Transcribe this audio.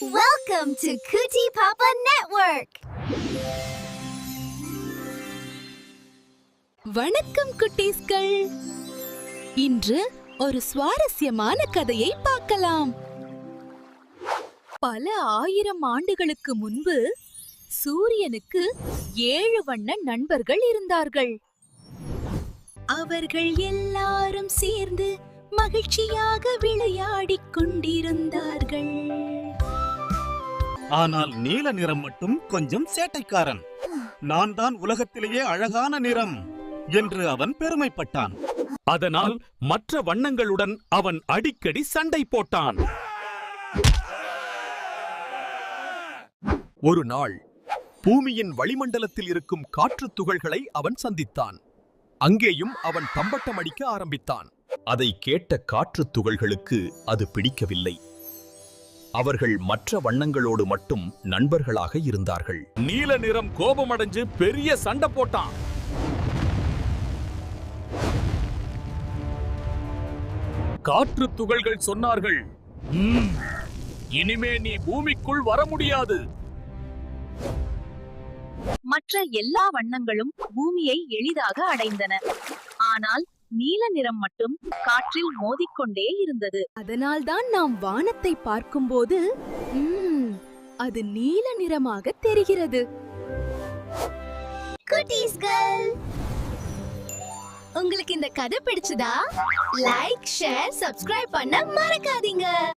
Welcome to Kuti Papa Network. வணக்கம் குட்டீஸ்கள். இன்று ஒரு சுவாரஸ்யமான கதையை பார்க்கலாம். பல ஆயிரம் ஆண்டுகளுக்கு முன்பு சூரியனுக்கு 7 வண்ண நண்பர்கள் இருந்தார்கள். அவர்கள் எல்லாரும் சேர்ந்து மகிழ்ச்சியாக விளையாடிக் கொண்டிருந்தார்கள். ஆனால் நீல நிறம் மட்டும் கொஞ்சம் சேட்டைக்காரன். நான் தான் உலகத்திலேயே அழகான நிறம் என்று அவன் பெருமைப்பட்டான். அதனால் மற்ற வண்ணங்களுடன் அவன் அடிக்கடி சண்டை போட்டான். ஒரு நாள் பூமியின் வளிமண்டலத்தில் இருக்கும் காற்றுத் துகள்களை அவன் சந்தித்தான். அங்கேயும் அவன் தம்பட்டம் அடிக்க ஆரம்பித்தான். அதை கேட்ட காற்றுத் துகள்களுக்கு அது பிடிக்கவில்லை. அவர்கள் மற்ற வண்ணங்களோடு மட்டும் நண்பர்களாக இருந்தார்கள். நீல நிறம் கோபமடைஞ்சு பெரிய சண்டை போட்டான். காற்றுத் துகள்கள் சொன்னார்கள், இனிமே நீ பூமிக்குள் வர முடியாது. மற்ற எல்லா வண்ணங்களும் பூமியை எளிதாக அடைந்தன. ஆனால் நீல நிறம் மட்டும் காற்றில் மோதிக்கொண்டே இருந்தது. அதனால்தான் நாம் வானத்தை பார்க்கும்போது அது நீல நிறமாக தெரிகிறது. குட்டீஸ்கள், உங்களுக்கு இந்த கதை பிடிச்சதா? லைக், ஷேர், சப்ஸ்கிரைப் பண்ண மறக்காதீங்க.